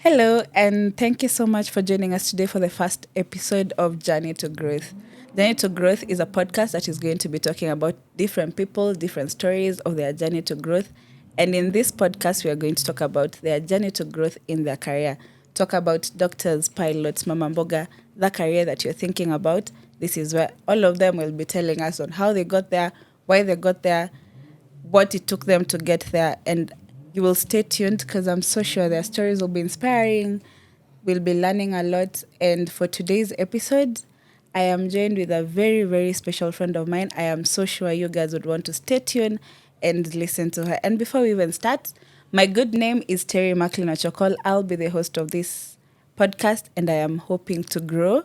Hello, and thank you so much for joining us today for the first episode of Journey to Growth. Journey to Growth is a podcast that is going to be talking about different people, different stories of their journey to growth. And in this podcast, we are going to talk about their journey to growth in their career. Talk about doctors, pilots, mama mboga, the career that you're thinking about. This is where all of them will be telling us on how they got there, why they got there, what it took them to get there. And you will stay tuned because I'm so sure their stories will be inspiring. We'll be learning a lot. And for today's episode, I am joined with a very, very special friend of mine. I am so sure you guys would want to stay tuned and listen to her. And before we even start, my good name is Terry Macklin Achokol. I'll be the host of this podcast, and I am hoping to grow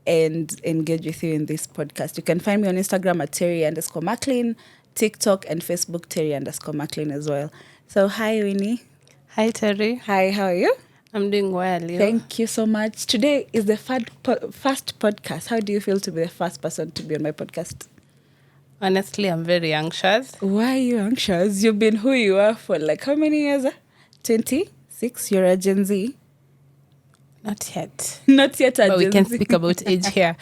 and engage with you in this podcast. You can find me on Instagram at Terry_Macklin, TikTok and Facebook Terry_Macklin as well. So hi Winnie. Hi Terry. Hi, how are you? I'm doing well. You? Thank you so much. Today is the first podcast. How do you feel to be the first person to be on my podcast? Honestly, I'm very anxious. Why are you anxious? You've been who you are for like how many years? 26? You're a Gen Z? Not yet. Not yet a but Gen Z. We can speak about age here.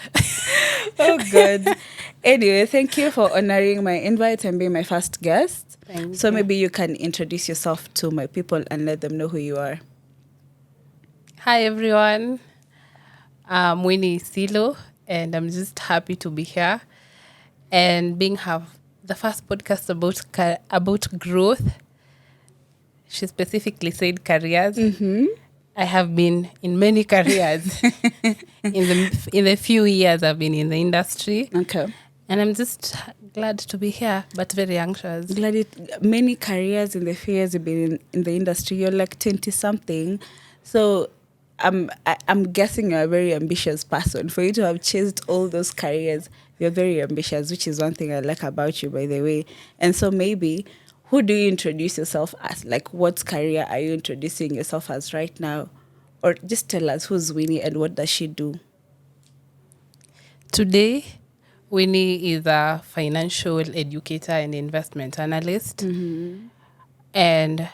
Oh God. Anyway, thank you for honoring my invite and being my first guest. Thank you. Maybe You can introduce yourself to my people and let them know who you are. Hi everyone. I'm Winnie Silo, and I'm just happy to be here and have the first podcast about growth. She specifically said careers. Mm-hmm. I have been in many careers. in the few years I've been in the industry. Okay. And I'm just glad to be here, but very anxious. Many careers in the few years you've been in the industry. You're like 20-something. So I'm guessing you're a very ambitious person. For you to have chased all those careers, you're very ambitious, which is one thing I like about you, by the way. And so maybe, who do you introduce yourself as? Like, what career are you introducing yourself as right now? Or just tell us who's Winnie and what does she do? Today, Winnie is a financial educator and investment analyst. Mm-hmm. And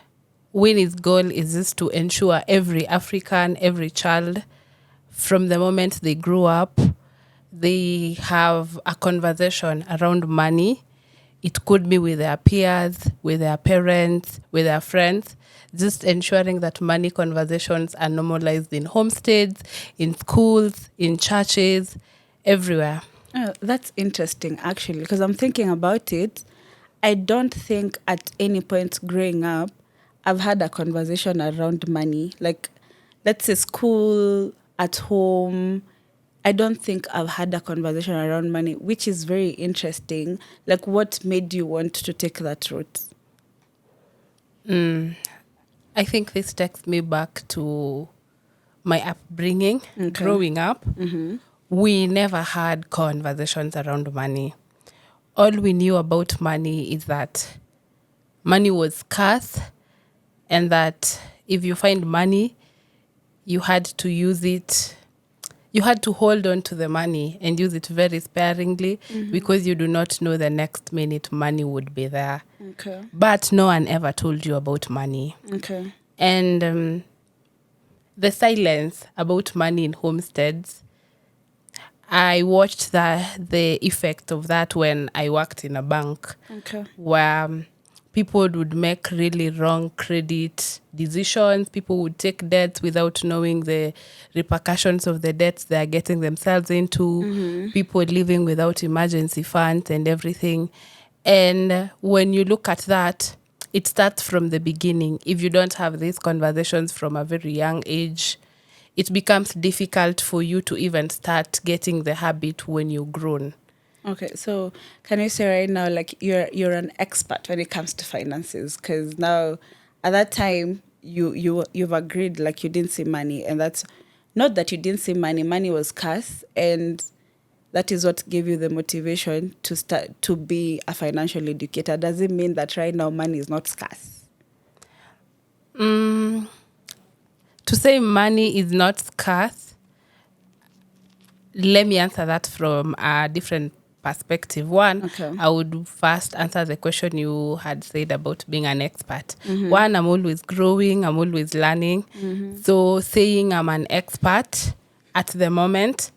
Winnie's goal is just to ensure every African, every child, from the moment they grow up, they have a conversation around money. It could be with their peers, with their parents, with their friends, just ensuring that money conversations are normalized in homesteads, in schools, in churches, everywhere. Oh, that's interesting, actually, because I'm thinking about it. I don't think at any point growing up, I've had a conversation around money. Like, let's say school, at home. I don't think I've had a conversation around money, which is very interesting. Like, what made you want to take that route? I think this takes me back to my upbringing, growing up. Mm-hmm. We never had conversations around money. All we knew about money is that money was scarce and that if you find money, you had to use it. You had to hold on to the money and use it very sparingly because you do not know the next minute money would be there. Okay. But no one ever told you about money. Okay. And the silence about money in homesteads, I watched the effect of that when I worked in a bank. Okay. Where people would make really wrong credit decisions. People would take debts without knowing the repercussions of the debts they are getting themselves into. Mm-hmm. People living without emergency funds and everything. And when you look at that, it starts from the beginning. If you don't have these conversations from a very young age, it becomes difficult for you to even start getting the habit when you're grown. Okay, so can you say right now, like you're an expert when it comes to finances? Because now, at that time, you've agreed like you didn't see money, and that's not that you didn't see money. Money was scarce, and that is what gave you the motivation to start to be a financial educator. Does it mean that right now money is not scarce? To say money is not scarce, let me answer that from a different perspective. One, Okay. I would first answer the question you had said about being an expert. One, I'm always growing, I'm always learning. So saying I'm an expert at the moment,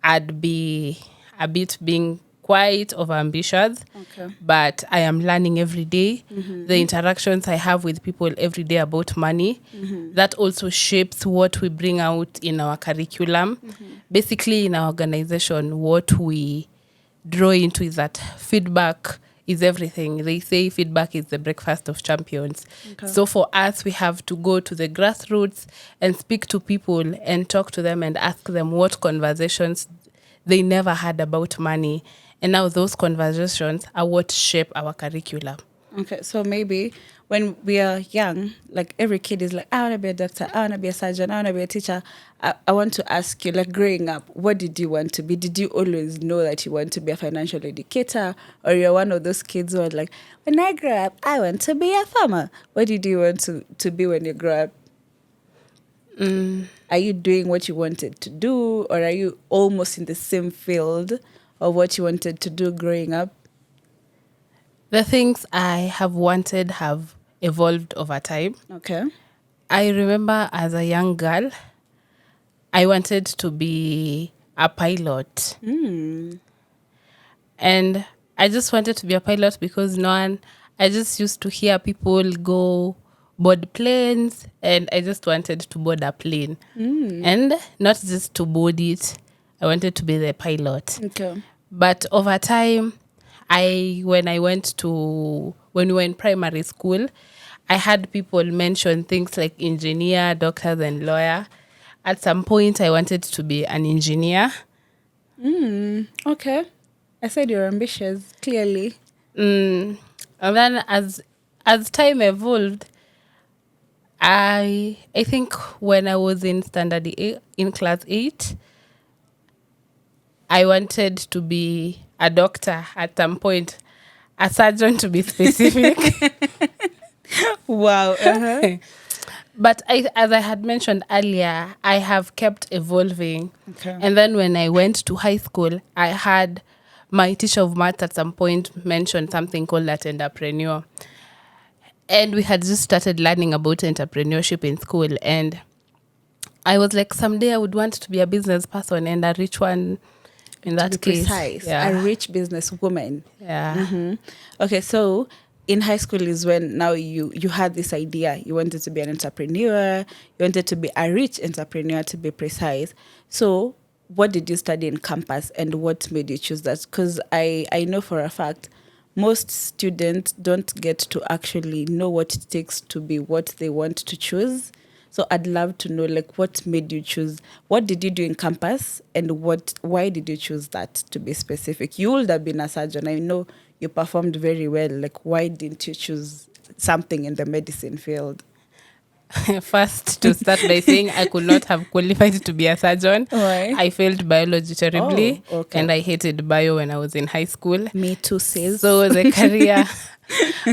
I'd be a bit being quite overambitious. Okay. But I am learning every day. The interactions I have with people every day about money, that also shapes what we bring out in our curriculum. Basically, in our organization, what we draw into is that feedback is everything. They say feedback is the breakfast of champions. Okay. So for us, we have to go to the grassroots and speak to people and talk to them and ask them what conversations they never had about money. And now those conversations are what shape our curriculum. Okay, so maybe when we are young, like every kid is like, I want to be a doctor, I want to be a surgeon, I want to be a teacher. I want to ask you, like growing up, what did you want to be? Did you always know that you want to be a financial educator? Or you're one of those kids who are like, when I grow up, I want to be a farmer. What did you want to be when you grow up? Are you doing what you wanted to do? Or are you almost in the same field of what you wanted to do growing up? The things I have wanted have evolved over time. Okay. I remember as a young girl, I wanted to be a pilot. And I just wanted to be a pilot because I just used to hear people go board planes, and I just wanted to board a plane. And not just to board it, I wanted to be the pilot. Okay. But over time, when we were in primary school, I had people mention things like engineer, doctors, and lawyer. At some point, I wanted to be an engineer. Okay. I said you're ambitious, clearly. And then as time evolved, I think when I was in in class 8, I wanted to be a doctor at some point, a surgeon to be specific. Wow. Uh-huh. But as I had mentioned earlier, I have kept evolving. Okay. And then when I went to high school, I had my teacher of math at some point mention something called that entrepreneur. And we had just started learning about entrepreneurship in school. And I was like, someday I would want to be a business person, and a rich one in that case. Precise. Yeah. A rich businesswoman. Yeah. Okay, so in high school is when now you had this idea. You wanted to be an entrepreneur. You wanted to be a rich entrepreneur, to be precise. So what did you study in campus, and what made you choose that? Because I know for a fact most students don't get to actually know what it takes to be what they want to choose. So I'd love to know, like, what made you choose? What did you do in campus, and why did you choose that, to be specific? You would have been a surgeon. I know you performed very well. Like, why didn't you choose something in the medicine field? First, to start by saying I could not have qualified to be a surgeon. Why? I failed biology terribly, Oh, okay. and I hated bio when I was in high school. Me too, sis. So the career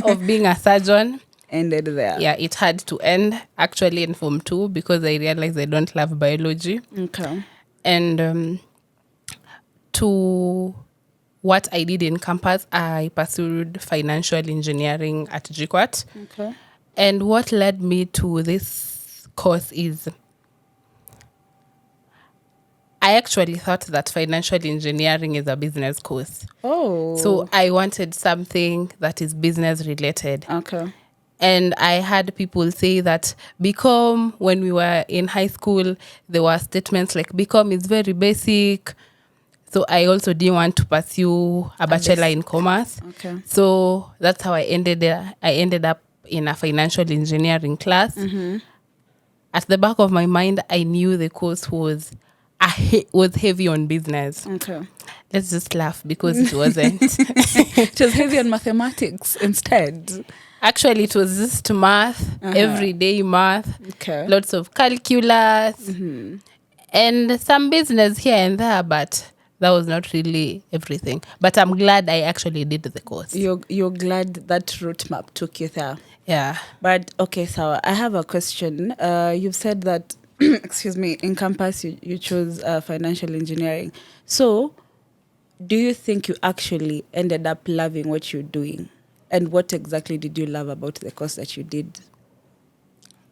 of being a surgeon, Ended there. yeah, it had to end actually in Form 2 because I realized I don't love biology. Okay. And to what I did in campus, I pursued financial engineering at GQuat. Okay. And what led me to this course is I actually thought that financial engineering is a business course. Oh. So I wanted something that is business related. Okay. And I had people say that BCom, when we were in high school, there were statements like BCom is very basic. So I also didn't want to pursue a bachelor in commerce. Okay. So that's how I ended up in a financial engineering class. At the back of my mind, I knew the course was heavy on business. Okay. Let's just laugh because it wasn't. It was heavy on mathematics instead. Actually, it was just math, everyday math, Okay. lots of calculus, and some business here and there, but that was not really everything. But I'm glad I actually did the course. You're glad that route map took you there. Yeah. But okay, so I have a question. You've said that, excuse me, in campus you chose financial engineering. So do you think you actually ended up loving what you're doing? And what exactly did you love about the course that you did?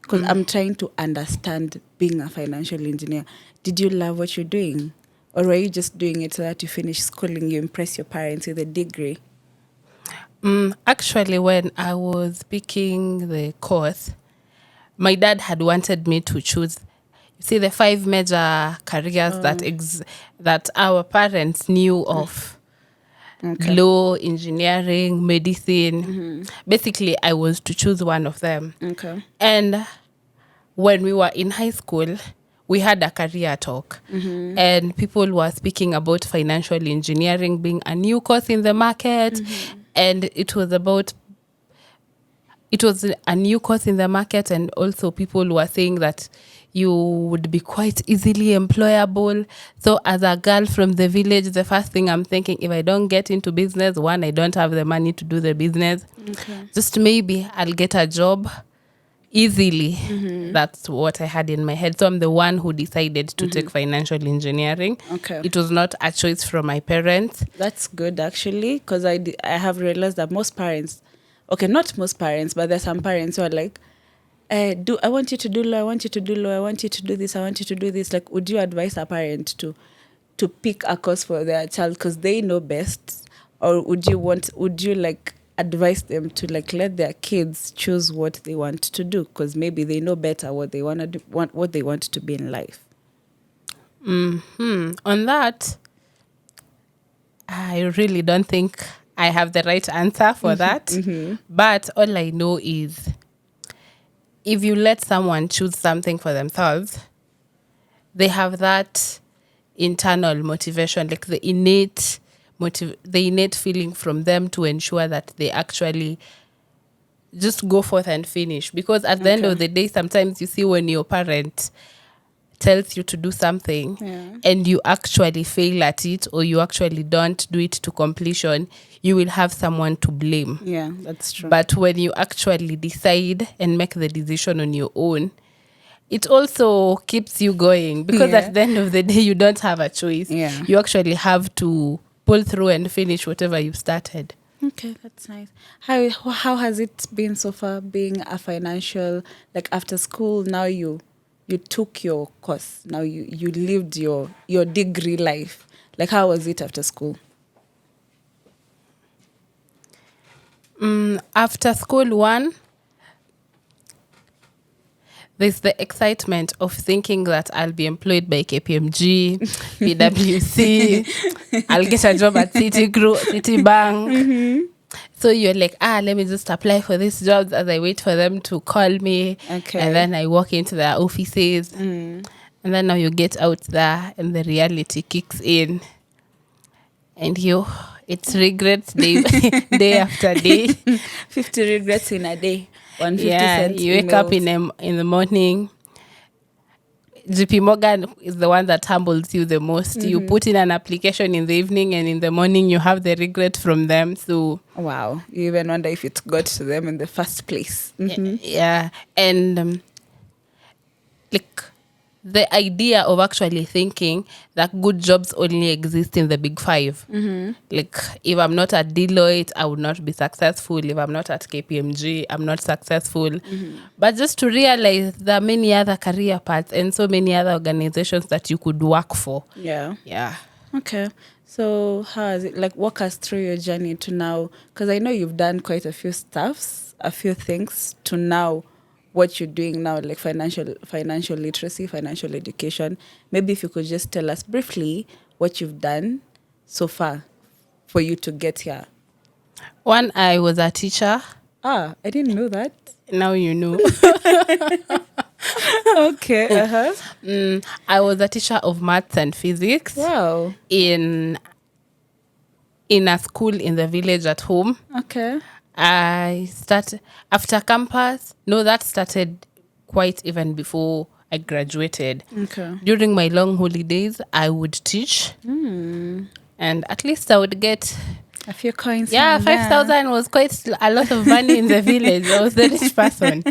Because I'm trying to understand being a financial engineer. Did you love what you're doing? Or were you just doing it so that you finish schooling, you impress your parents with a degree? Actually, when I was picking the course, my dad had wanted me to choose, you see, the 5 major careers that our parents knew of. Okay. Law, engineering, medicine. Basically, I was to choose one of them. Okay. And when we were in high school, we had a career talk. And people were speaking about financial engineering being a new course in the market. And it was a new course in the market, and also people were saying that you would be quite easily employable. So as a girl from the village, the first thing I'm thinking, if I don't get into business, one, I don't have the money to do the business. Okay. Just maybe I'll get a job easily. That's what I had in my head. So I'm the one who decided to take financial engineering. Okay. It was not a choice from my parents. That's good, actually, because I have realized that most parents, okay, not most parents, but there's some parents who are like, I want you to do law, I want you to do law, I want you to do this, I want you to do this. Like, would you advise a parent to pick a course for their child because they know best? Or would you like advise them to like let their kids choose what they want to do because maybe they know better what they want to do, what they want to be in life? On that, I really don't think I have the right answer for that. But all I know is if you let someone choose something for themselves, they have that internal motivation, like the innate feeling from them to ensure that they actually just go forth and finish. Because at the end of the day, sometimes you see when your parent tells you to do something and you actually fail at it, or you actually don't do it to completion, you will have someone to blame. Yeah, that's true. But when you actually decide and make the decision on your own, it also keeps you going, because at the end of the day, you don't have a choice. Yeah. You actually have to pull through and finish whatever you've started. Okay, that's nice. How has it been so far being a financial, like after school, now you took your course, now you lived your degree life. Like, how was it after school? After school, one, there's the excitement of thinking that I'll be employed by KPMG, PwC, I'll get a job at Citibank. So you're like, let me just apply for these jobs as I wait for them to call me. Okay. And then I walk into their offices. And then now you get out there and the reality kicks in. And it's regrets day after day. 50 regrets in a day. 150 Yeah, cents you wake up in the morning. JP Morgan is the one that humbles you the most. You put in an application in the evening, and in the morning you have the regret from them. So wow, you even wonder if it got to them in the first place. yeah, and like the idea of actually thinking that good jobs only exist in the big 5. Like, if I'm not at Deloitte, I would not be successful. If I'm not at KPMG, I'm not successful. But just to realize there are many other career paths and so many other organizations that you could work for. Yeah. Okay. So how has it, like, walk us through your journey to now? Because I know you've done quite a few things to now what you're doing now, like financial literacy, financial education. Maybe if you could just tell us briefly what you've done so far for you to get here. One, I was a teacher. I didn't know that. Now you know. Okay. I was a teacher of maths and physics. Wow. In a school in the village at home. Okay. I started after campus. No, that started quite even before I graduated. Okay. During my long holidays, I would teach. And at least I would get a few coins. Yeah, 5,000 was quite a lot of money in the village. I was the rich person.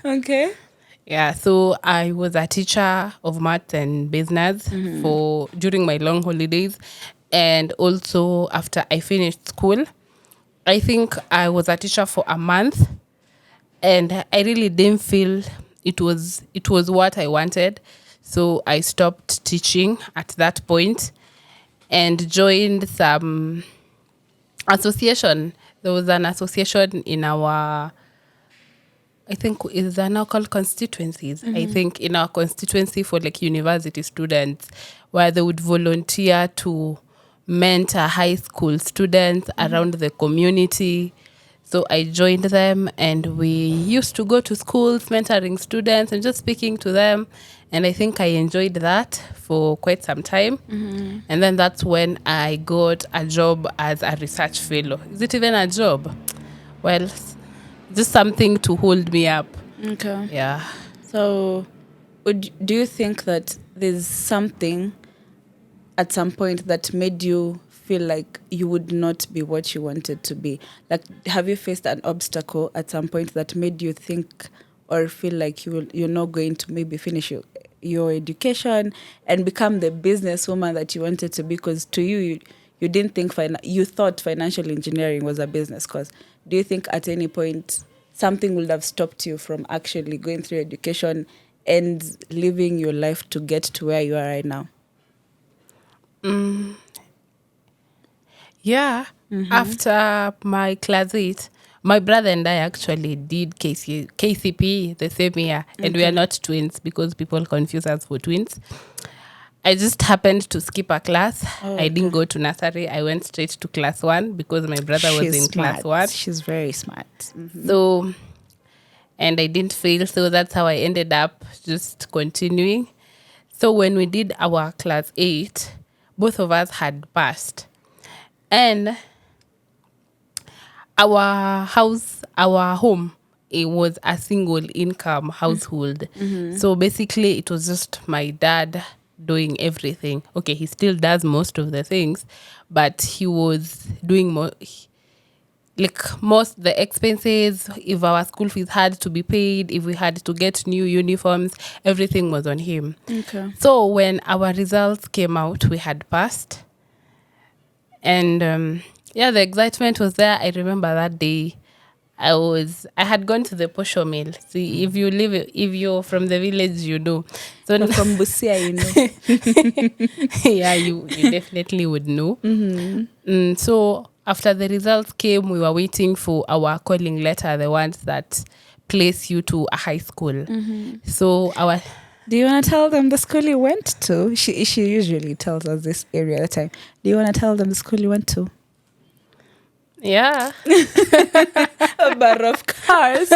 Okay. Yeah, so I was a teacher of math and business for during my long holidays, and also after I finished school. I think I was a teacher for a month, and I really didn't feel it was what I wanted. So I stopped teaching at that point and joined some association. There was an association in our, I think is that now called constituencies. I think in our constituency for like university students, where they would volunteer to mentor high school students around the community. So I joined them, and we used to go to schools mentoring students and just speaking to them. And I think I enjoyed that for quite some time. And then that's when I got a job as a research fellow. Is it even a job? Well, just something to hold me up. Okay. Yeah. So, do you think that there's something at some point that made you feel like you would not be what you wanted to be? Like, have you faced an obstacle at some point that made you think or feel like you're not going to maybe finish your education and become the businesswoman that you wanted to be? Because to you didn't think you thought financial engineering was a business course. Do you think at any point something would have stopped you from actually going through education and living your life to get to where you are right now? Yeah. After my class 8, my brother and I actually did KCP the same year. And we are not twins because people confuse us for twins. I just happened to skip a class. I didn't go to nursery. I went straight to class 1 because my brother was in class 1. She's very smart. So, and I didn't fail. So that's how I ended up just continuing. So when we did our class 8, both of us had passed. And our home, it was a single income household. So basically it was just my dad doing everything. Okay, he still does most of the things, but he was doing most the expenses. If our school fees had to be paid, if we had to get new uniforms, everything was on him. Okay. So when our results came out, we had passed. And the excitement was there. I remember that day I had gone to the posho mill. See, if you're from the village, you know. So From Busia, you know. yeah, you definitely would know. So after the results came, we were waiting for our calling letter, the ones that place you to a high school. So Do you want to tell them the school you went to? She usually tells us this area at the time. Do you want to tell them the school you went to? yeah. But of course,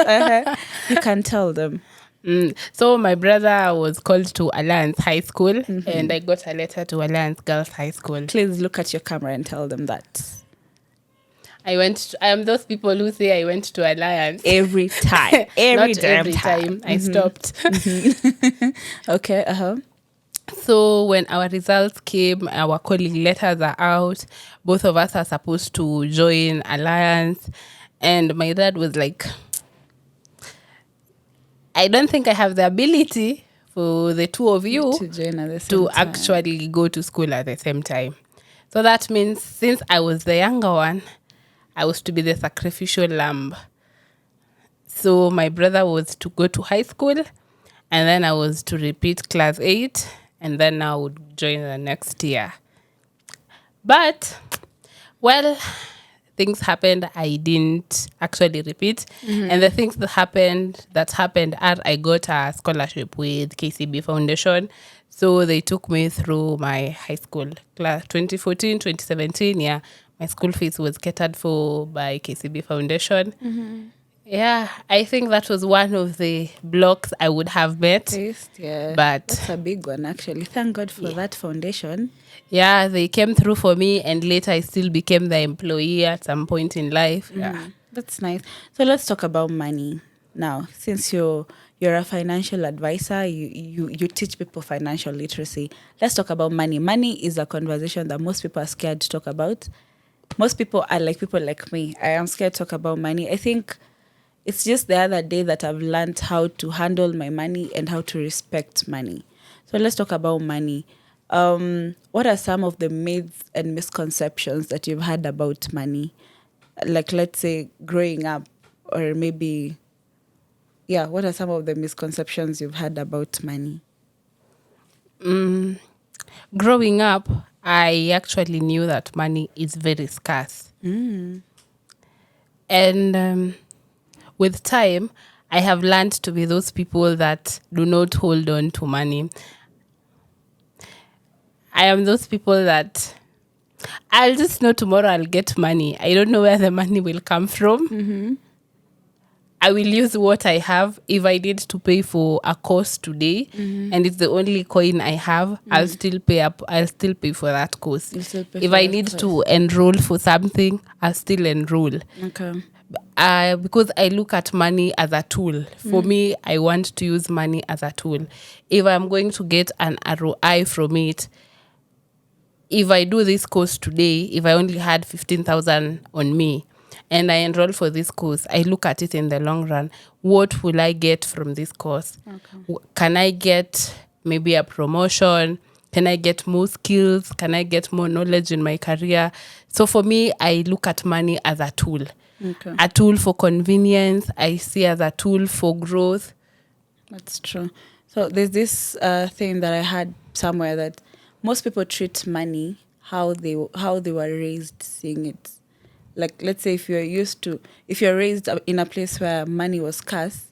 you can tell them. So my brother was called to Alliance High School, and I got a letter to Alliance Girls High School. Please look at your camera and tell them that. I am those people who say I went to Alliance. Every time. Every time. I stopped. Okay, So when our results came, our calling letters are out. Both of us are supposed to join Alliance. And my dad was like, I don't think I have the ability for the two of you to join at the same to time. actually go to school at the same time. So that means since I was the younger one, I was to be the sacrificial lamb. So my brother was to go to high school, and then I was to repeat class 8, and then I would join the next year. But, well, things happened. I didn't actually repeat. And the things that happened are I got a scholarship with KCB Foundation. So they took me through my high school class 2014, 2017. Yeah, my school fees was catered for by KCB Foundation. Yeah, I think that was one of the blocks I would have met. Yeah, But that's a big one, actually. Thank God for that foundation. Yeah, they came through for me, and later I still became the employee at some point in life. Yeah. That's nice. So let's talk about money now. Since you're a financial advisor, you teach people financial literacy. Let's talk about money. Money is a conversation that most people are scared to talk about. Most people are like people like me. I am scared to talk about money. I think It's just the other day that I've learned how to handle my money and how to respect money. So let's talk about money. What are some of the myths and misconceptions that you've had about money? Like, let's say, growing up, or maybe, yeah, what are some of the misconceptions you've had about money? Growing up, I actually knew that money is very scarce. And with time, I have learned to be those people that do not hold on to money. I am those people that I'll just know tomorrow I'll get money. I don't know where the money will come from. I will use what I have. If I need to pay for a course today and it's the only coin I have, I'll still pay up. I'll still pay for that course. If I need to enroll for something, I'll still enroll. Okay. Because I look at money as a tool. For me, I want to use money as a tool. If I'm going to get an ROI from it, if I do this course today, if I only had 15,000 on me and I enroll for this course, I look at it in the long run. What will I get from this course? Okay. Can I get maybe a promotion? Can I get more skills? Can I get more knowledge in my career? So for me, I look at money as a tool. Okay. A tool for convenience. I see as a tool for growth. That's true. So there's this thing that I had somewhere that most people treat money how they were raised seeing it. Like, let's say if you're raised in a place where money was scarce,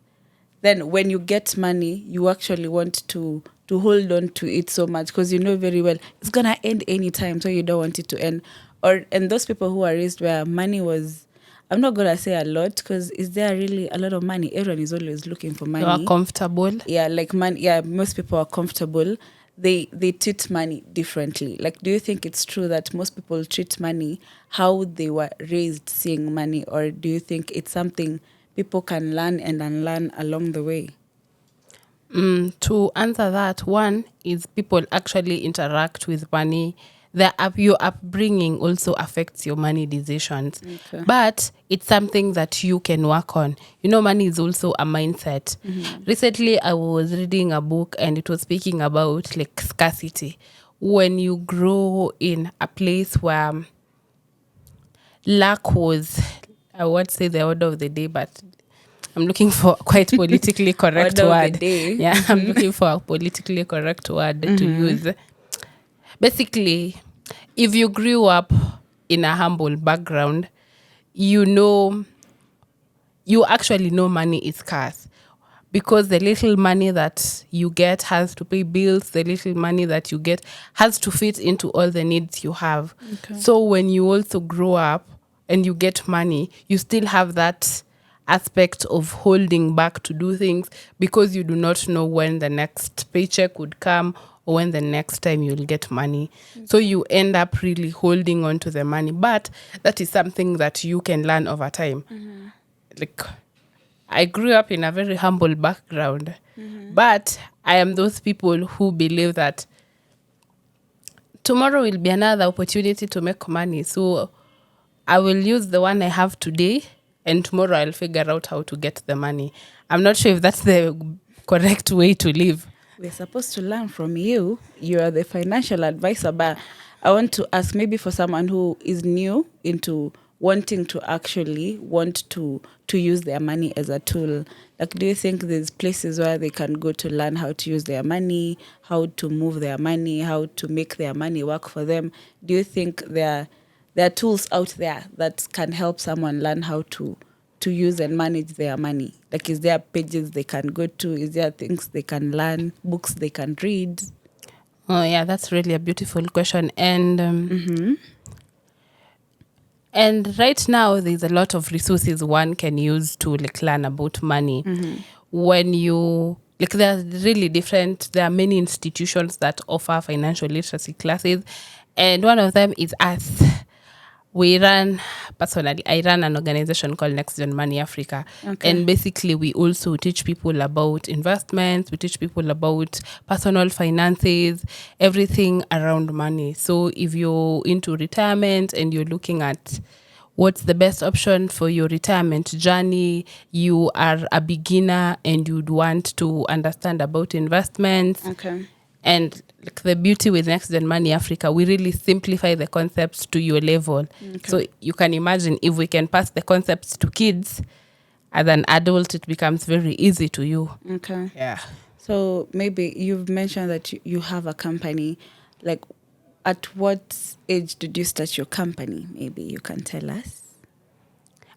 then when you get money, you actually want to hold on to it so much because you know very well it's gonna end anytime, so you don't want it to end. And those people who are raised where money was, I'm not gonna say a lot because is there really a lot of money? Everyone is always looking for money. You are comfortable. Yeah, like money. Yeah, most people are comfortable. They treat money differently. Like, do you think it's true that most people treat money how they were raised seeing money, or do you think it's something people can learn and unlearn along the way? To answer that, one is people actually interact with money. Your upbringing also affects your money decisions. Okay. But it's something that you can work on. You know, money is also a mindset. Recently, I was reading a book and it was speaking about like scarcity. When you grow in a place where lack was, I won't say the order of the day, but I'm looking for quite politically correct word. Yeah, I'm looking for a politically correct word to use. Basically, if you grew up in a humble background, you actually know money is scarce because the little money that you get has to pay bills. The little money that you get has to fit into all the needs you have. Okay. So when you also grow up and you get money, you still have that aspect of holding back to do things because you do not know when the next paycheck would come or when the next time you'll get money. Okay. So you end up really holding on to the money. But that is something that you can learn over time. Like, I grew up in a very humble background, but I am those people who believe that tomorrow will be another opportunity to make money. So I will use the one I have today, and tomorrow I'll figure out how to get the money. I'm not sure if that's the correct way to live. We're supposed to learn from you. You are the financial advisor, but I want to ask, maybe for someone who is new into wanting to actually want to use their money as a tool, like, do you think there's places where they can go to learn how to use their money, how to move their money, how to make their money work for them? Do you think there are tools out there that can help someone learn how to use and manage their money? Like, is there pages they can go to? Is there things they can learn, books they can read? Oh, yeah, that's really a beautiful question. And and right now, there's a lot of resources one can use to like learn about money. When you like, they're really different. There are many institutions that offer financial literacy classes, and one of them is us. I run an organization called Next Gen Money Africa. Okay. And basically we also teach people about investments. We teach people about personal finances, everything around money. So if you're into retirement and you're looking at what's the best option for your retirement journey. You are a beginner and you'd want to understand about investments. Okay. And like the beauty with Next Gen Money Africa, we really simplify the concepts to your level. So you can imagine if we can pass the concepts to kids, as an adult, it becomes very easy to you. Okay. Yeah. So maybe you've mentioned that you have a company. Like, at what age did you start your company? Maybe you can tell us.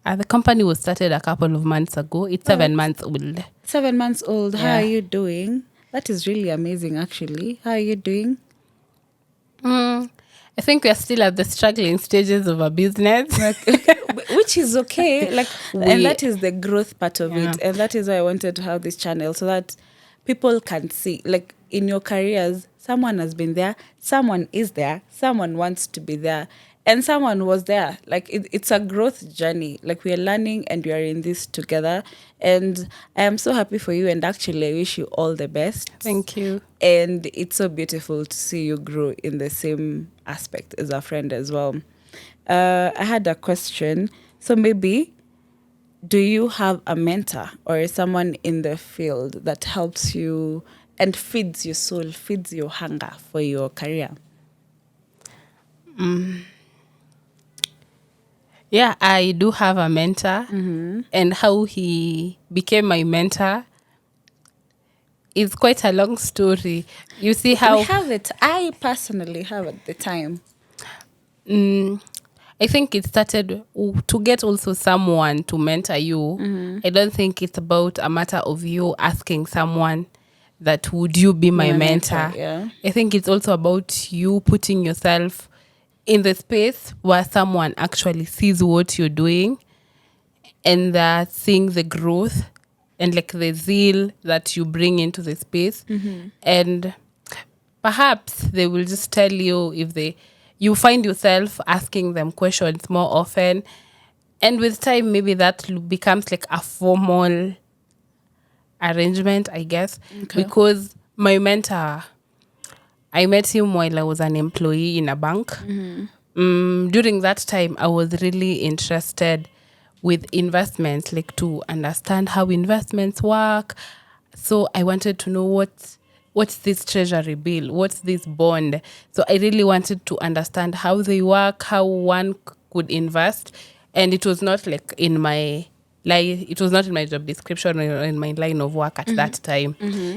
The company was started a couple of months ago. It's 7 months old. 7 months old. How Yeah. are you doing? That is really amazing, actually. How are you doing? I think we are still at the struggling stages of a business. Which is okay. Like, and that is the growth part of Yeah. it. And that is why I wanted to have this channel, so that people can see, like, in your careers, someone has been there, someone is there, someone wants to be there, and someone was there. Like, it's a growth journey. Like, we are learning and we are in this together. And I am so happy for you, and actually I wish you all the best. Thank you. And it's so beautiful to see you grow in the same aspect as a friend as well. I had a question. So maybe, do you have a mentor or someone in the field that helps you and feeds your soul, feeds your hunger for your career? Yeah, I do have a mentor. And how he became my mentor is quite a long story. You see how... We have it. I personally have at the time. I think it started to get also someone to mentor you. I don't think it's about a matter of you asking someone that would you be my mentor. Yeah. I think it's also about you putting yourself in the space where someone actually sees what you're doing and seeing the growth and like the zeal that you bring into the space. And perhaps they will just tell you if you find yourself asking them questions more often. And with time, maybe that becomes like a formal arrangement, I guess. Okay. Because my mentor, I met him while I was an employee in a bank. During that time, I was really interested with investments, like to understand how investments work. So I wanted to know what's this treasury bill, what's this bond. So I really wanted to understand how they work, how one could invest. And it was not like it was not in my job description or in my line of work at that time.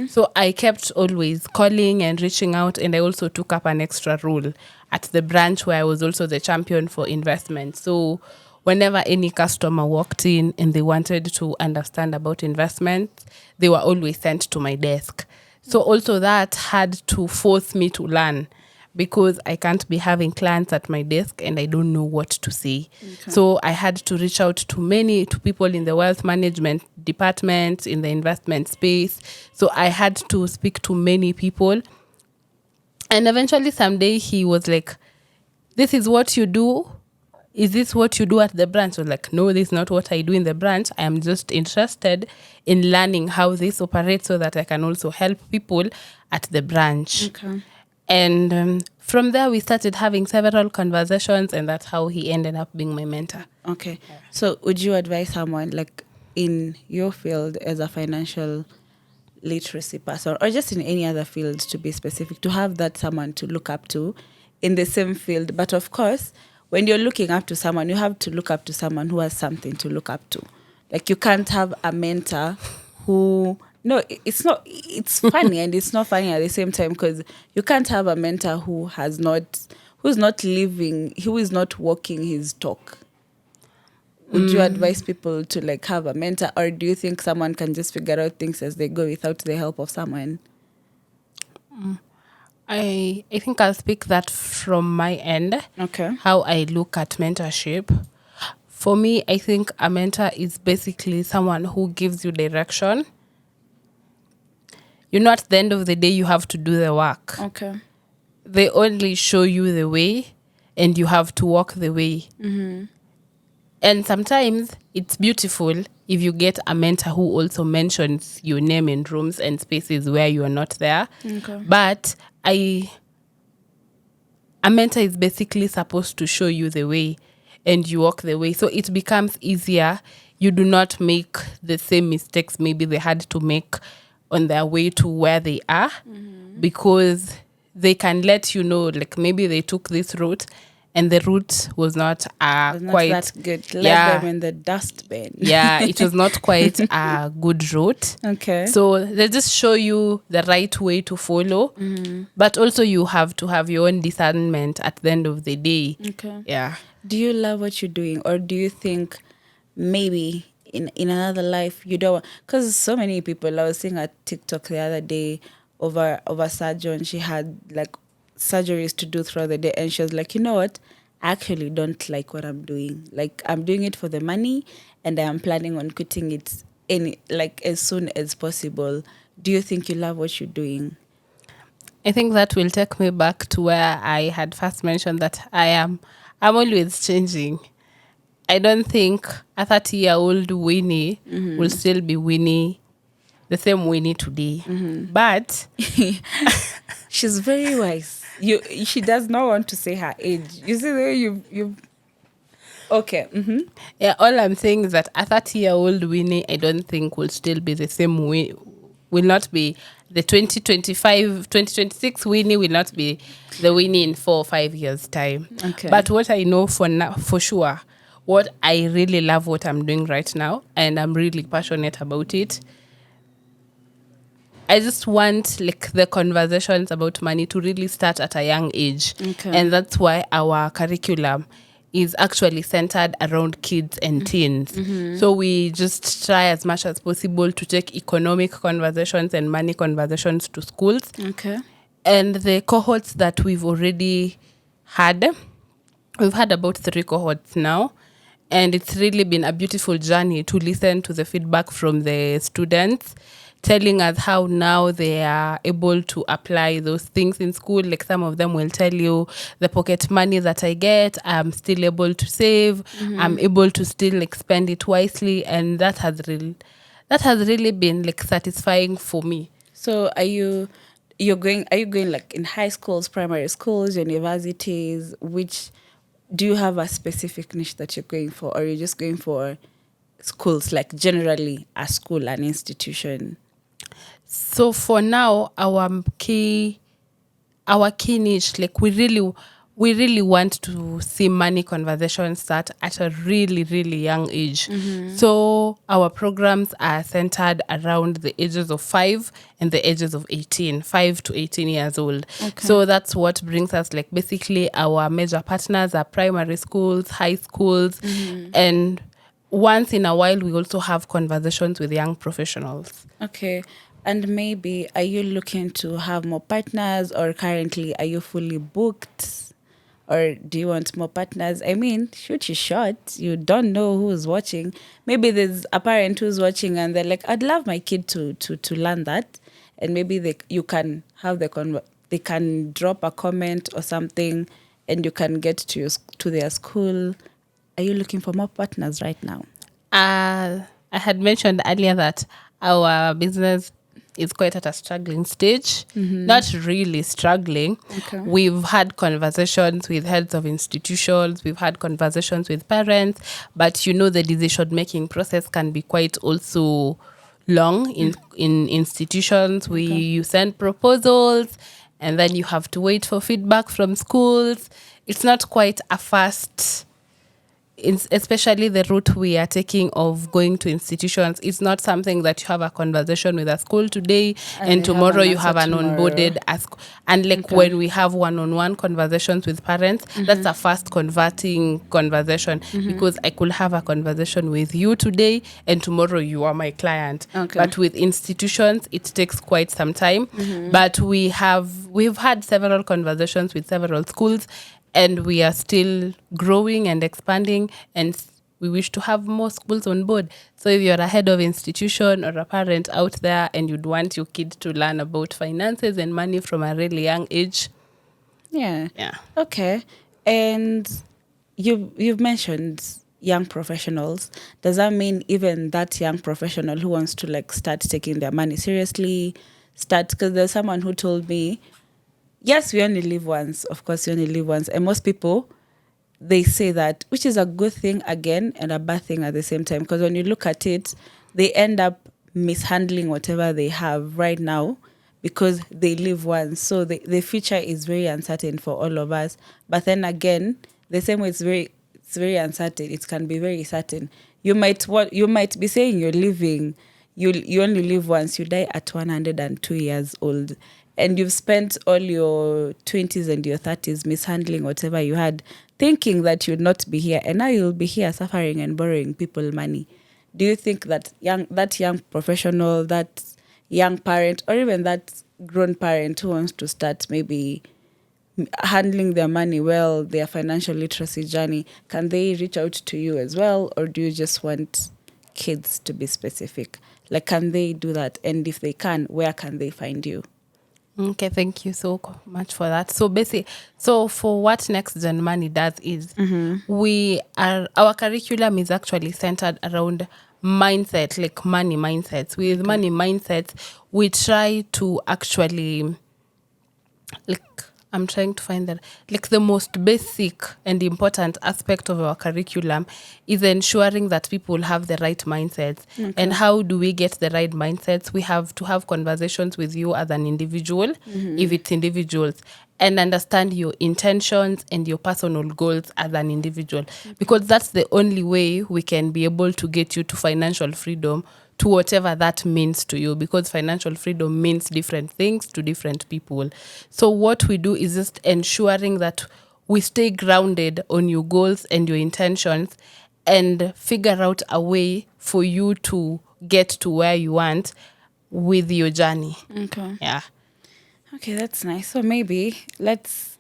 So I kept always calling and reaching out, and I also took up an extra role at the branch where I was also the champion for investment. So whenever any customer walked in and they wanted to understand about investment, they were always sent to my desk. So also that had to force me to learn, because I can't be having clients at my desk and I don't know what to say. So I had to reach out to people in the wealth management department, in the investment space. So I had to speak to many people. And eventually someday he was like, this is what you do? Is this what you do at the branch? I was like, no, this is not what I do in the branch. I am just interested in learning how this operates so that I can also help people at the branch. Okay. And from there, we started having several conversations, and that's how he ended up being my mentor. Okay. So would you advise someone, like, in your field as a financial literacy person, or just in any other field, to be specific, to have that someone to look up to in the same field? But of course, when you're looking up to someone, you have to look up to someone who has something to look up to. Like, you can't have a mentor who... No, it's not. It's funny and it's not funny at the same time, because you can't have a mentor who's not living, who is not walking his talk. Would you advise people to, like, have a mentor, or do you think someone can just figure out things as they go without the help of someone? I think I'll speak that from my end. Okay. How I look at mentorship. For me, I think a mentor is basically someone who gives you direction. At the end of the day, you have to do the work. Okay. They only show you the way, and you have to walk the way. And sometimes it's beautiful if you get a mentor who also mentions your name in rooms and spaces where you are not there. Okay. But a mentor is basically supposed to show you the way. and you walk the way. So it becomes easier. You do not make the same mistakes maybe they had to make on their way to where they are, because they can let you know, like maybe they took this route and the route was not It's not quite that good. Let yeah them in the dustbin. yeah, it was not quite a good route. Okay. So they just show you the right way to follow, but also you have to have your own discernment at the end of the day. Okay. Yeah. Do you love what you're doing, or do you think maybe in another life you don't? Because so many people, I was seeing a TikTok the other day over surgeon. She had like surgeries to do throughout the day, and she was like, you know what? I actually don't like what I'm doing. Like I'm doing it for the money, and I am planning on quitting it as soon as possible. Do you think you love what you're doing? I think that will take me back to where I had first mentioned that I'm always changing. I don't think a 30-year-old Winnie will still be Winnie, the same Winnie today. But She's very wise. She does not want to say her age. You see the way you okay. yeah, all I'm saying is that a 30-year-old Winnie, I don't think will still be the same way. Will not be the 2026 Winnie will not be the Winnie in 4 or 5 years' time. Okay. But what I know for now, for sure, what I really love what I'm doing right now, and I'm really passionate about it. I just want like the conversations about money to really start at a young age. Okay. And that's why our curriculum is actually centered around kids and teens. So we just try as much as possible to take economic conversations and money conversations to schools. Okay. And the cohorts that we've already had, we've had about 3 cohorts now. And it's really been a beautiful journey to listen to the feedback from the students, telling us how now they are able to apply those things in school. Like some of them will tell you, the pocket money that I get, I'm still able to save. I'm able to still like spend it wisely, and that has really been like satisfying for me. So are you going like in high schools, primary schools, universities? Which do you have a specific niche that you're going for, or you're just going for schools, like generally a school, an institution? So for now, our key niche, like we really want to see money conversations start at a really, really young age. So our programs are centered around the ages of 5 and the ages of 18, 5 to 18 years old. Okay. So that's what brings us, like basically our major partners are primary schools, high schools, and once in a while we also have conversations with young professionals. Okay. And maybe are you looking to have more partners, or currently are you fully booked? Or do you want more partners? I mean, shoot your shot. You don't know who's watching. Maybe there's a parent who's watching and they're like, I'd love my kid to learn that. And maybe you can have they can drop a comment or something, and you can get to their school. Are you looking for more partners right now? I had mentioned earlier that our business is quite at a struggling stage. Not really struggling. Okay. We've had conversations with heads of institutions, we've had conversations with parents, but the decision-making process can be quite also long in institutions. You send proposals, and then you have to wait for feedback from schools. It's not quite a fast, especially the route we are taking of going to institutions. It's not something that you have a conversation with a school today and tomorrow you have an onboarded and when we have one-on-one conversations with parents, that's a fast converting conversation, because I could have a conversation with you today and tomorrow you are my client. But with institutions it takes quite some time. But we've had several conversations with several schools, and we are still growing and expanding, and we wish to have more schools on board. So if you're a head of institution or a parent out there and you'd want your kid to learn about finances and money from a really young age. Yeah. Yeah. Okay. And you've mentioned young professionals. Does that mean even that young professional who wants to start taking their money seriously, because there's someone who told me, yes, we only live once. Of course, we only live once. And most people, they say that, which is a good thing again and a bad thing at the same time. Because when you look at it, they end up mishandling whatever they have right now because they live once. So the future is very uncertain for all of us. But then again, the same way it's very uncertain, it can be very certain. You might be saying you're living, you only live once, you die at 102 years old. And you've spent all your 20s and your 30s mishandling whatever you had, thinking that you'd not be here. And now you'll be here suffering and borrowing people money. Do you think that young professional, that young parent, or even that grown parent who wants to start maybe handling their money well, their financial literacy journey, can they reach out to you as well? Or do you just want kids to be specific? Like, can they do that? And if they can, where can they find you? Okay, thank you so much for that. So so for what Next Gen Money does is our curriculum is actually centered around mindset, like money mindsets. With money mindsets, we try to actually, like, I'm trying to find that, like, the most basic and important aspect of our curriculum is ensuring that people have the right mindsets. And how do we get the right mindsets? We have to have conversations with you as an individual, if it's individuals, and understand your intentions and your personal goals as an individual, because that's the only way we can be able to get you to financial freedom, to whatever that means to you, because financial freedom means different things to different people. So what we do is just ensuring that we stay grounded on your goals and your intentions and figure out a way for you to get to where you want with your journey. Okay. Yeah. Okay, that's nice. So maybe let's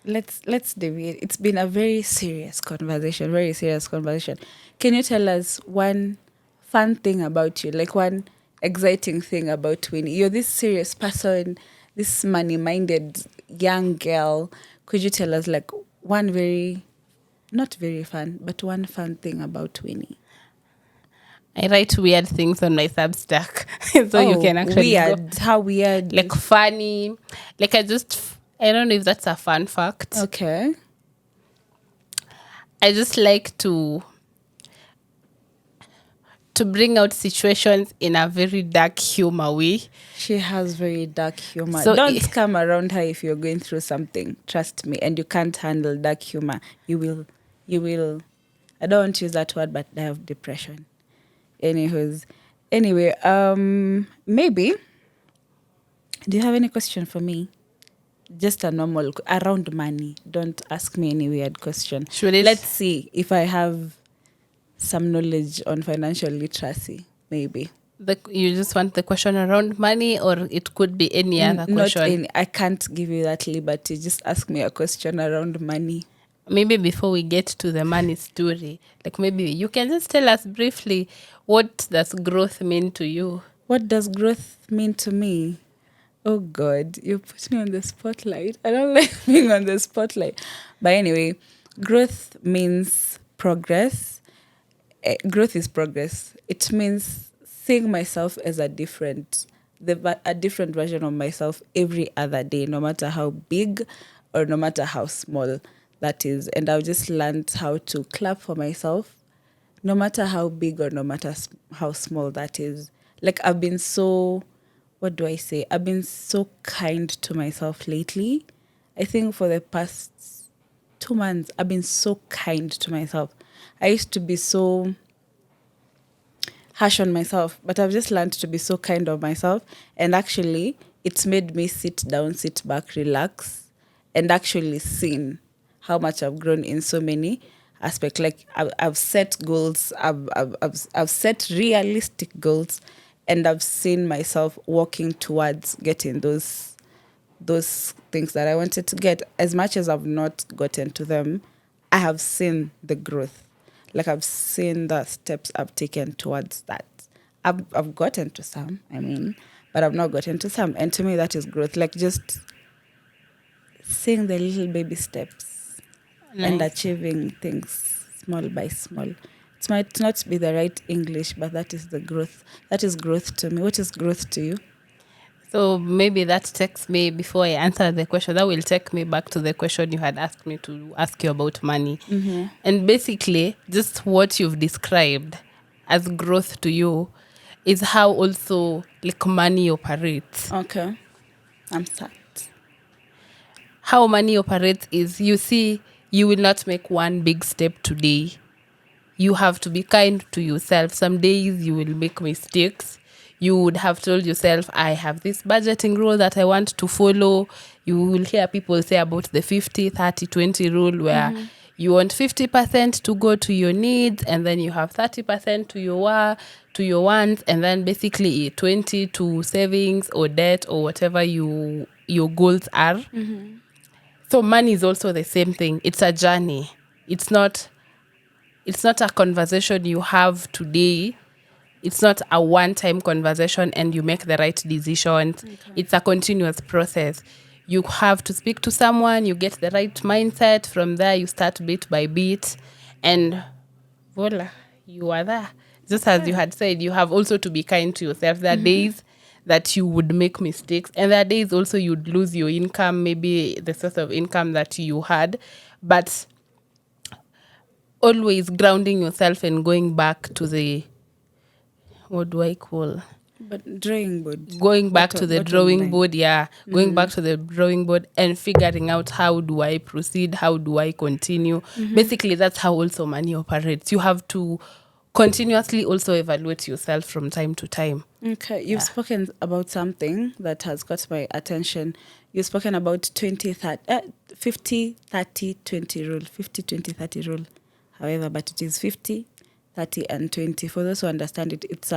deviate. It's been a very serious conversation, very serious conversation. Can you tell us one fun thing about you, like one exciting thing about Winnie? You're this serious person, this money-minded young girl. Could you tell us like one very, not very fun, but one fun thing about Winnie? I write weird things on my Substack. So you can actually weird. How weird? like funny. Like I don't know if that's a fun fact. Okay. I just like to bring out situations in a very dark humor way. She has very dark humor. So Don't come around her if you're going through something. Trust me. And you can't handle dark humor. You will. I don't want to use that word, but I have depression. Anyway, maybe. Do you have any question for me? Just a normal around money. Don't ask me any weird question. Let's see if I have some knowledge on financial literacy, maybe. You just want the question around money, or it could be any other question? I can't give you that liberty. Just ask me a question around money. Maybe before we get to the money story, like maybe you can just tell us briefly, what does growth mean to you? What does growth mean to me? Oh God, you put me on the spotlight. I don't like being on the spotlight. But anyway, growth means progress. Growth is progress. It means seeing myself as a different version of myself every other day, no matter how big or no matter how small that is. And I've just learned how to clap for myself, no matter how big or no matter how small that is. Like I've been so, what do I say? I've been so kind to myself lately. I think for the past 2 months, I've been so kind to myself. I used to be so harsh on myself, but I've just learned to be so kind of myself. And actually, it's made me sit down, sit back, relax, and actually seen how much I've grown in so many aspects. Like I've set goals, I've set realistic goals, and I've seen myself walking towards getting those things that I wanted to get. As much as I've not gotten to them, I have seen the growth. Like I've seen the steps I've taken towards that. I've gotten to some, but I've not gotten to some. And to me, that is growth. Like just seeing the little baby steps and achieving things small by small. It might not be the right English, but that is the growth. That is growth to me. What is growth to you? So maybe that takes me, before I answer the question, that will take me back to the question you had asked me to ask you about money. And basically, just what you've described as growth to you is how also like money operates. Okay. I'm sad. How money operates is, you see, you will not make one big step today. You have to be kind to yourself. Some days you will make mistakes. You would have told yourself, I have this budgeting rule that I want to follow. You will hear people say about the 50-30-20 rule, where you want 50% to go to your needs, and then you have 30% to your wants, and then basically 20 to savings or debt or whatever your goals are. So money is also the same thing. It's a journey. It's not a conversation you have today. It's not a one-time conversation and you make the right decisions. Okay. It's a continuous process. You have to speak to someone, you get the right mindset. From there, you start bit by bit, and voila, you are there. Just as you had said, you have also to be kind to yourself. There are days that you would make mistakes, and there are days also you'd lose your income, maybe the source of income that you had. But always grounding yourself and going back to the, what do I call? But drawing board. Going back to the drawing board, yeah. Going back to the drawing board and figuring out, how do I proceed? How do I continue? Basically, that's how also money operates. You have to continuously also evaluate yourself from time to time. Okay, you've spoken about something that has got my attention. You've spoken about 50-30-20 rule, 50-20-30 rule. However, but it is 50, 30, and 20. For those who understand it, it's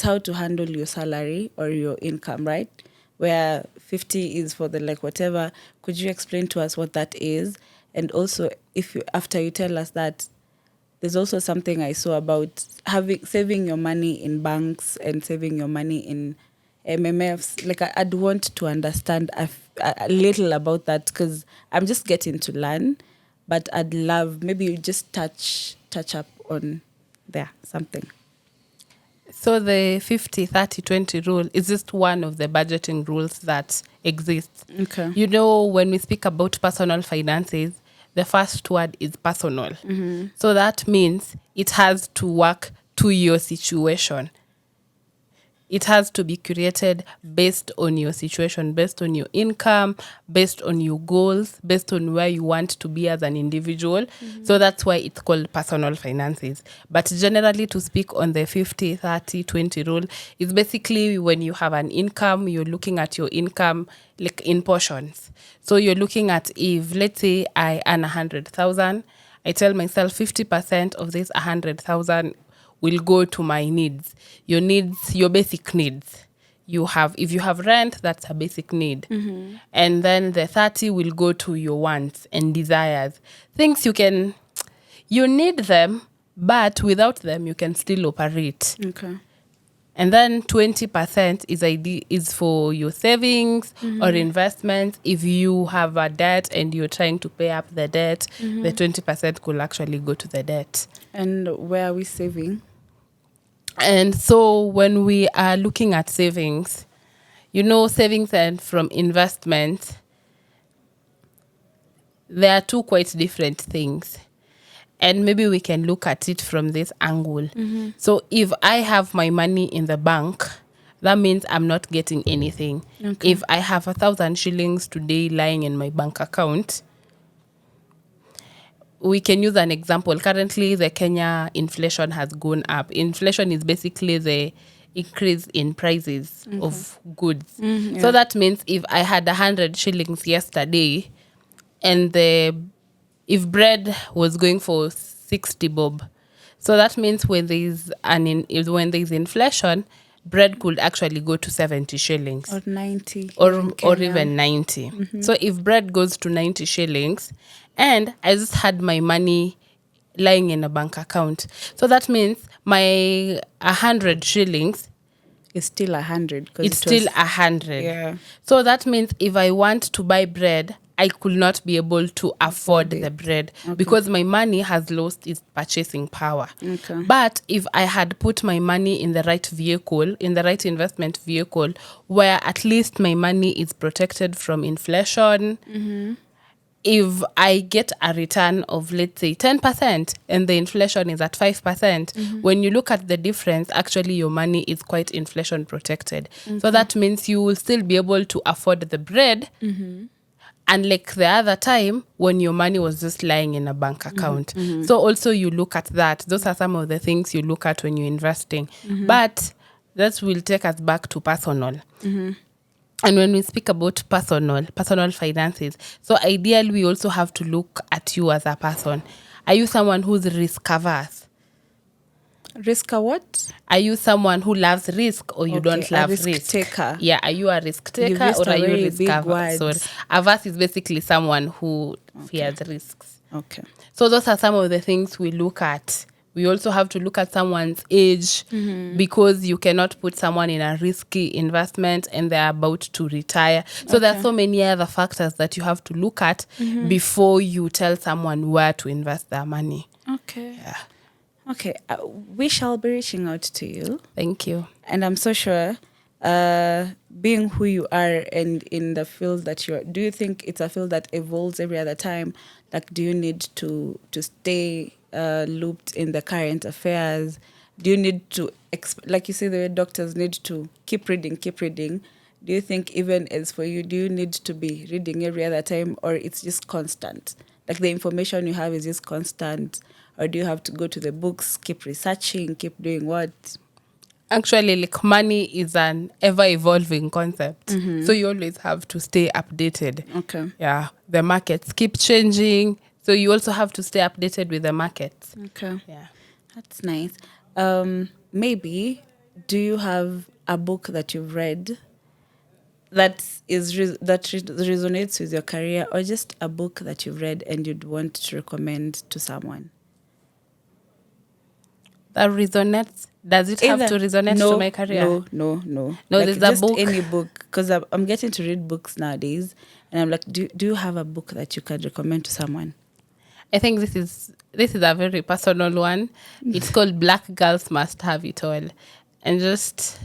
how to handle your salary or your income, right? Where 50 is for the like whatever. Could you explain to us what that is? And also, after you tell us that, there's also something I saw about saving your money in banks and saving your money in MMFs. Like I'd want to understand a little about that, because I'm just getting to learn. But I'd love, maybe you just touch up on there something. So the 50-30-20 rule is just one of the budgeting rules that exists. Okay. You know, when we speak about personal finances, the first word is personal. So that means it has to work to your situation. It has to be created based on your situation, based on your income, based on your goals, based on where you want to be as an individual. So that's why it's called personal finances. But generally, to speak on the 50-30-20 rule, is basically when you have an income, you're looking at your income like in portions. So you're looking at, if let's say I earn 100,000, I tell myself 50% of this 100,000 will go to my needs. Your needs, your basic needs. If you have rent, that's a basic need. And then the 30 will go to your wants and desires. Things you need them, but without them, you can still operate. Okay. And then 20% is for your savings or investments. If you have a debt and you're trying to pay up the debt, the 20% could actually go to the debt. And where are we saving? And so when we are looking at savings, savings and from investments, there are two quite different things. And maybe we can look at it from this angle. So if I have my money in the bank, that means I'm not getting anything. Okay. If I have 1,000 shillings today lying in my bank account, we can use an example. Currently, the Kenya inflation has gone up. Inflation is basically the increase in prices of goods. Yeah. So that means if I had 100 shillings yesterday, and if bread was going for 60 bob, so that means when there's inflation, bread could actually go to 70 shillings. Or 90. Or even 90. So if bread goes to 90 shillings, and I just had my money lying in a bank account, so that means my 100 shillings is still 100. It's still 100. Yeah. So that means if I want to buy bread, I could not be able to afford it. the bread because my money has lost its purchasing power. Okay. But if I had put my money in the right vehicle, in the right investment vehicle, where at least my money is protected from inflation, if I get a return of, let's say, 10% and the inflation is at 5%, when you look at the difference, actually your money is quite inflation protected. So that means you will still be able to afford the bread. Unlike the other time when your money was just lying in a bank account. So also you look at that. Those are some of the things you look at when you're investing. But that will take us back to personal. And when we speak about personal finances, so ideally we also have to look at you as a person. Are you someone who's risk averse? Risk a what? Are you someone who loves risk or you don't love risk? Taker. Yeah, are you a risk taker used or a are you very risk big averse? So words. averse is basically someone who fears risks. Okay. So those are some of the things we look at. We also have to look at someone's age because you cannot put someone in a risky investment and they're about to retire. So there are so many other factors that you have to look at before you tell someone where to invest their money. Okay. Yeah. Okay. We shall be reaching out to you. Thank you. And I'm so sure, being who you are and in the field that you're, do you think it's a field that evolves every other time? Like, do you need to stay looped in the current affairs? Do you need to, like you say, the way doctors need to keep reading? Do you think even as for you, do you need to be reading every other time, or it's just constant? Like the information you have is just constant, or do you have to go to the books, keep researching, keep doing what? Actually, like money is an ever-evolving concept. So you always have to stay updated. Okay. Yeah. The markets keep changing. So you also have to stay updated with the markets. Okay. Yeah. That's nice. Maybe, do you have a book that you've read that resonates with your career, or just a book that you've read and you'd want to recommend to someone? That resonates. Does it have to resonate to my career? No. No, Like there's just a book. any book, because I'm getting to read books nowadays, and I'm like, do you have a book that you could recommend to someone? I think this is a very personal one. It's called Black Girls Must Have It All. And just,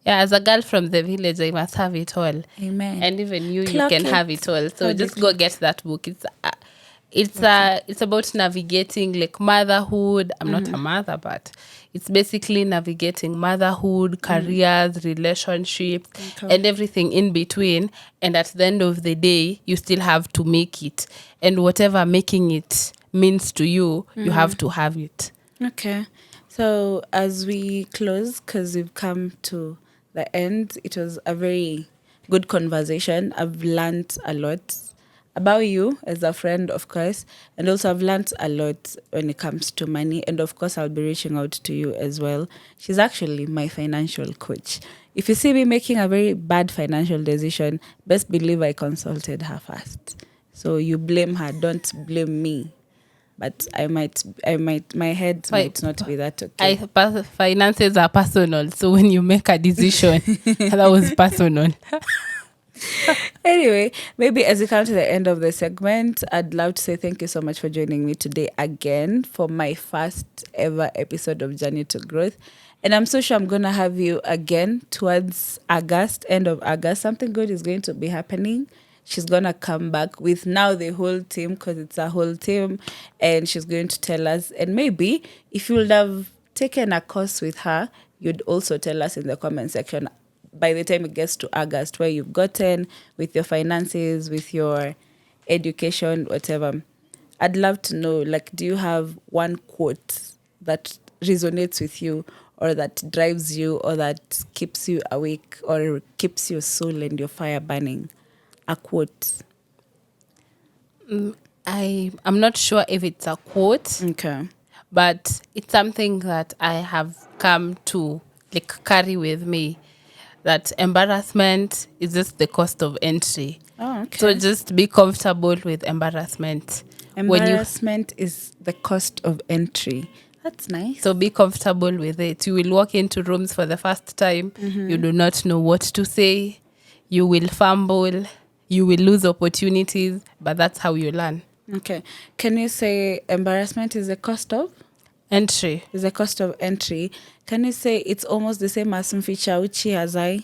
yeah, as a girl from the village, I must have it all. Amen. And even you Clock can it. have it all. So just go get that book. It's about navigating like motherhood. I'm not a mother, but it's basically navigating motherhood, careers, relationships, and everything in between. And at the end of the day, you still have to make it. And whatever making it means to you, you have to have it. Okay. So as we close, because we've come to the end, it was a very good conversation. I've learned a lot about you as a friend, of course, and also I've learned a lot when it comes to money. And of course, I'll be reaching out to you as well. She's actually my financial coach. If you see me making a very bad financial decision, best believe I consulted her first. So you blame her, don't blame me. But my head might not be that okay. Finances are personal. So when you make a decision, that was personal. Anyway, maybe as we come to the end of the segment, I'd love to say thank you so much for joining me today again for my first ever episode of Journey to Growth. And I'm so sure I'm going to have you again towards August, end of August. Something good is going to be happening. She's going to come back with now the whole team, because it's a whole team, and she's going to tell us. And maybe if you would have taken a course with her, you'd also tell us in the comment section by the time it gets to August where you've gotten with your finances, with your education, whatever. I'd love to know, like, do you have one quote that resonates with you, or that drives you, or that keeps you awake, or keeps your soul and your fire burning? A quote. I'm not sure if it's a quote. Okay. But it's something that I have come to like carry with me, that embarrassment is just the cost of entry. Oh, okay. So just be comfortable with embarrassment. Embarrassment is the cost of entry. That's nice. So be comfortable with it. You will walk into rooms for the first time. You do not know what to say. You will fumble. you will lose opportunities, but that's how you learn. Okay. Can you say embarrassment is the cost of? Entry. Is the cost of entry. Can you say it's almost the same as mficha uchi as I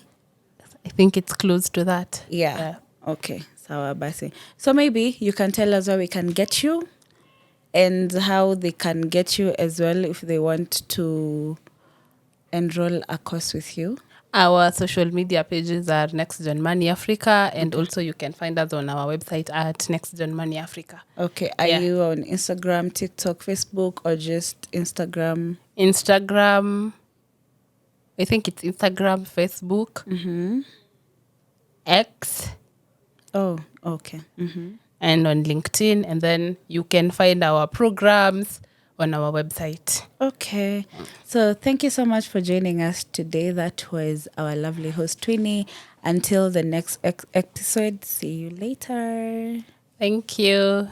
think it's close to that. Yeah. Okay. Sawa basi. So maybe you can tell us where we can get you and how they can get you as well if they want to enroll a course with you. Our social media pages are Next Gen Money Africa, and also you can find us on our website at Next Gen Money Africa. Okay. Are you on Instagram, TikTok, Facebook, or just Instagram? Instagram. I think it's Instagram, Facebook, X. Oh, okay. And on LinkedIn. And then you can find our programs on our website. Okay. So thank you so much for joining us today. That was our lovely host, Twinny. Until the next episode, see you later. Thank you.